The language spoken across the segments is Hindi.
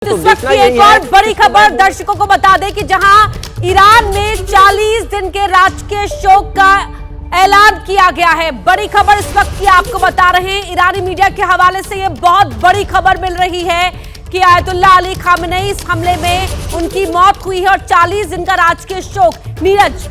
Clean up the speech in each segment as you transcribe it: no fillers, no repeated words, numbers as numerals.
इस वक्त की एक और बड़ी खबर दर्शकों को बता दें कि जहां ईरान में 40 दिन के राजकीय शोक का ऐलान किया गया है। बड़ी खबर इस वक्त की आपको बता रहे हैं, ईरानी मीडिया के हवाले से ये बहुत बड़ी खबर मिल रही है कि आयतुल्लाह अली खामेनेई इस हमले में उनकी मौत हुई है और 40 दिन का राजकीय शोक। नीरज,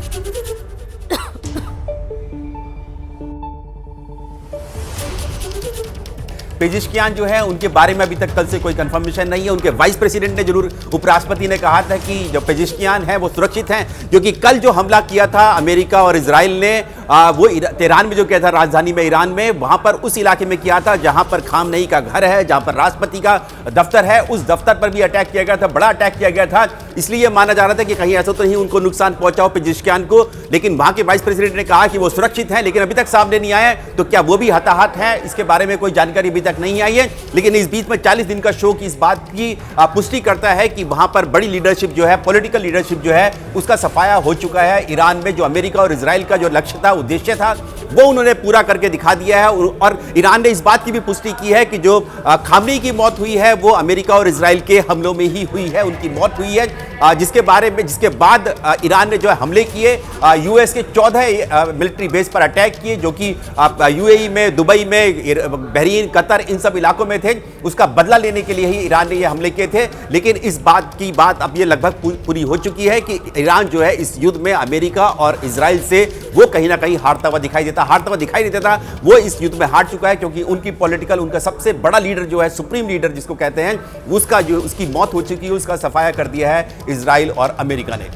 पेजिशकियान जो है उनके बारे में अभी तक कल से कोई कंफर्मेशन नहीं है। उनके वाइस प्रेसिडेंट ने जरूर, उपराष्ट्रपति ने कहा था कि जो पेजिशकियान हैं वो सुरक्षित हैं, क्योंकि कल जो हमला किया था अमेरिका और इजराइल ने वो तेहरान में जो किया था, राजधानी में ईरान में, वहां पर उस इलाके में किया था जहां पर खामनेई का घर है, जहां पर राष्ट्रपति का दफ्तर है। उस दफ्तर पर भी अटैक किया गया था, बड़ा अटैक किया गया था। इसलिए माना जा रहा था कि कहीं ऐसा तो नहीं उनको नुकसान पहुंचाओ पेजिशकियान को, लेकिन वहां के वाइस प्रेसिडेंट ने कहा कि वो सुरक्षित हैं, लेकिन अभी तक सामने नहीं आया है तो क्या वो भी हताहत है, इसके बारे में कोई जानकारी अभी तक नहीं आई है। लेकिन इस बीच में 40 दिन का शोक इस बात की पुष्टि करता है कि वहां पर बड़ी लीडरशिप जो है, पॉलिटिकल लीडरशिप जो है, उसका सफाया हो चुका है। ईरान में जो अमेरिका और इजराइल का जो लक्ष्य था, उद्देश्य था, वो उन्होंने पूरा करके दिखा दिया है। और ईरान ने इस बात की भी पुष्टि की है कि जो खामनेई की मौत हुई है वो अमेरिका और इजराइल के हमलों में ही हुई है, उनकी मौत हुई है, जिसके बाद ईरान ने जो है हमले किए, यूएस के 14 मिलिट्री बेस पर अटैक किए, जो कि यूएई में, दुबई में, बहरीन, कतर, इन सब इलाकों में थे। उसका बदला लेने के लिए ही ईरान ने ये हमले किए थे। लेकिन इस बात की बात अब ये लगभग पूरी हो चुकी है कि ईरान जो है इस युद्ध में अमेरिका और इजराइल से वो कहीं ना कहीं हारता हुआ दिखाई नहीं देता। वो इस युद्ध में हार चुका है, क्योंकि उनकी पॉलिटिकल, उनका सबसे बड़ा लीडर जो है, सुप्रीम लीडर जिसको कहते हैं, उसकी मौत हो चुकी है, उसका सफाया कर दिया है इजराइल और अमेरिका ने।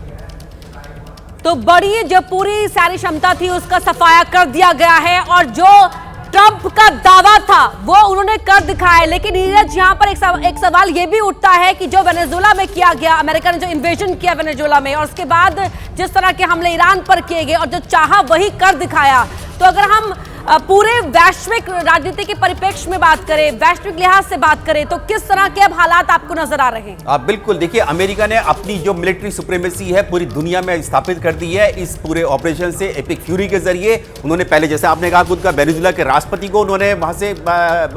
तो बड़ी जो पूरी सारी क्षमता थी उसका सफाया कर दिया गया है और जो ट्रंप का दावा था वो उन्होंने कर दिखाया। लेकिन नीरज, यहां पर एक सवाल ये भी उठता है कि जो वेनेजुएला में किया गया, अमेरिका ने जो इन्वेजन किया वेनेजुएला में, और उसके बाद जिस तरह के हमले ईरान पर किए गए और जो चाहा वही कर दिखाया, तो अगर हम पूरे वैश्विक राजनीति के परिप्रेक्ष्य में बात करें, वैश्विक लिहाज से बात करें, तो किस तरह के अब हालात आपको नजर आ रहे हैं? बिल्कुल, देखिए, अमेरिका ने अपनी जो मिलिट्री सुप्रीमेसी है पूरी दुनिया में स्थापित कर दी है इस पूरे ऑपरेशन से। एपिक फ्यूरी के जरिए उन्होंने पहले, जैसे आपने कहा, खुद का वेनेजुएला के राष्ट्रपति को उन्होंने वहां से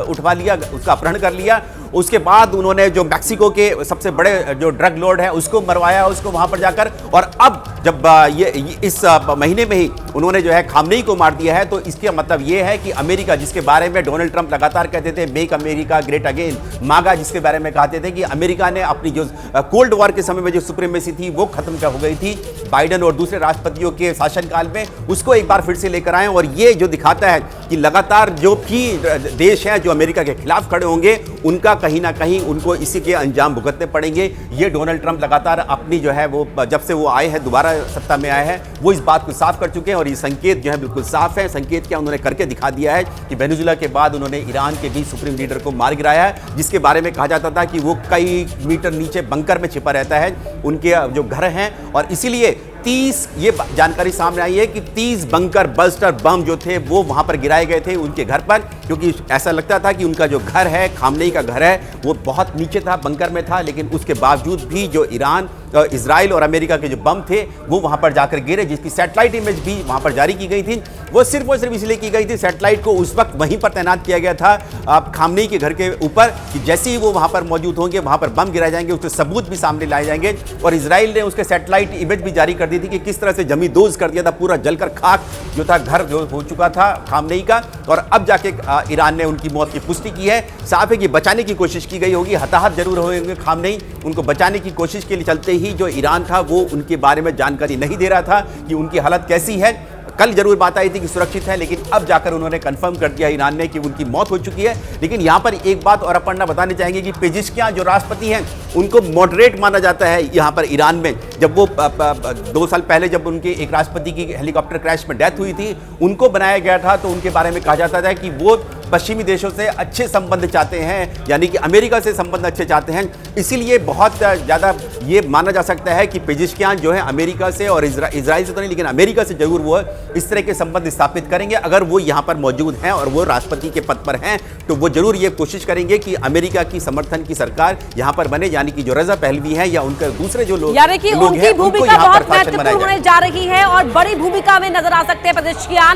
उठवा लिया, उसका अपहरण कर लिया। उसके बाद उन्होंने जो मैक्सिको के सबसे बड़े जो ड्रग लॉर्ड है उसको मरवाया, उसको वहां पर जाकर। और अब जब ये इस महीने में ही उन्होंने जो है खामनेई को मार दिया है, तो इसका मतलब ये है कि अमेरिका, जिसके बारे में डोनाल्ड ट्रंप लगातार कहते थे, मेक अमेरिका ग्रेट अगेन, मागा जिसके बारे में कहते थे कि अमेरिका ने अपनी जो कोल्ड वॉर के समय में जो सुप्रीमेसी थी वो खत्म हो गई थी बाइडेन और दूसरे राष्ट्रपतियों के शासनकाल में, उसको एक बार फिर से लेकर आए। और ये जो दिखाता है कि लगातार जो भी देश हैं जो अमेरिका के खिलाफ खड़े होंगे, उनका कहीं ना कहीं उनको इसी के अंजाम भुगतने पड़ेंगे। ये डोनाल्ड ट्रंप लगातार अपनी जो है वो, जब से वो आए हैं, दोबारा सत्ता में आए हैं, वो इस बात को साफ कर चुके हैं। और ये संकेत जो है बिल्कुल साफ है। संकेत क्या, उन्होंने करके दिखा दिया है कि वेनेजुएला के बाद उन्होंने ईरान के भी सुप्रीम लीडर को मार गिराया है, जिसके बारे में कहा जाता था कि वो कई मीटर नीचे बंकर में छिपा रहता है, उनके जो घर हैं। और इसीलिए 30, ये जानकारी सामने आई है कि 30 बंकर बस्टर बम जो थे वो वहां पर गिराए गए थे उनके घर पर, क्योंकि ऐसा लगता था कि उनका जो घर है, खामनेई का घर है, वो बहुत नीचे था, बंकर में था। लेकिन उसके बावजूद भी जो ईरान, इजराइल और अमेरिका के जो बम थे वो वहां पर जाकर गिरे, जिसकी सैटेलाइट इमेज भी वहां पर जारी की गई थी। वो सिर्फ और सिर्फ इसलिए की गई थी, सैटेलाइट को उस वक्त वहीं पर तैनात किया गया था खामनेई के घर के ऊपर, कि जैसे ही वो वहां पर मौजूद होंगे वहां पर बम गिराए जाएंगे, उसके सबूत भी सामने लाए जाएंगे। और इजराइल ने उसके सैटेलाइट इमेज भी जारी कर दी थी कि किस तरह से जमींदोज कर दिया था, पूरा जलकर खाक जो था, घर जो हो चुका था खामनेई का। और अब जाके ईरान ने उनकी मौत की पुष्टि की है। साफ है कि बचाने की कोशिश की गई होगी, हताहत जरूर होंगे खामनेई, उनको बचाने की कोशिश के लिए चलते ही जो ईरान था वो उनके बारे में जानकारी नहीं दे रहा था कि उनकी हालत कैसी है। कल जरूर बात आई थी कि सुरक्षित है, लेकिन अब जाकर उन्होंने कंफर्म कर दिया ईरान ने कि उनकी मौत हो चुकी है। लेकिन यहां पर एक बात और अपर्णा बताने चाहेंगे कि पेजिशकियान जो राष्ट्रपति हैं, उनको मॉडरेट माना जाता है यहां पर ईरान में। जब वो 2 साल पहले जब उनके एक राष्ट्रपति की हेलीकॉप्टर क्रैश में डेथ हुई थी, उनको बनाया गया था, तो उनके बारे में कहा जाता था कि वो पश्चिमी देशों से अच्छे संबंध चाहते हैं, यानी कि अमेरिका से संबंध अच्छे चाहते हैं। इसीलिए बहुत ज़्यादा ये माना जा सकता है कि पेजिशकियान जो है अमेरिका से, और इजराइल से तो नहीं, लेकिन अमेरिका से जरूर वो इस तरह के संबंध स्थापित करेंगे। अगर वो यहाँ पर मौजूद हैं और वो राष्ट्रपति के पद पर हैं, तो वो जरूर ये कोशिश करेंगे कि अमेरिका की समर्थन की सरकार यहाँ पर बने, यानी कि जो रजा पहलवी है या उनके दूसरे जो लोग, यानी कि उनकी भूमिका बहुत महत्वपूर्ण होने जा रही है और बड़ी भूमिका में नजर आ सकते हैं पेजिशकियान।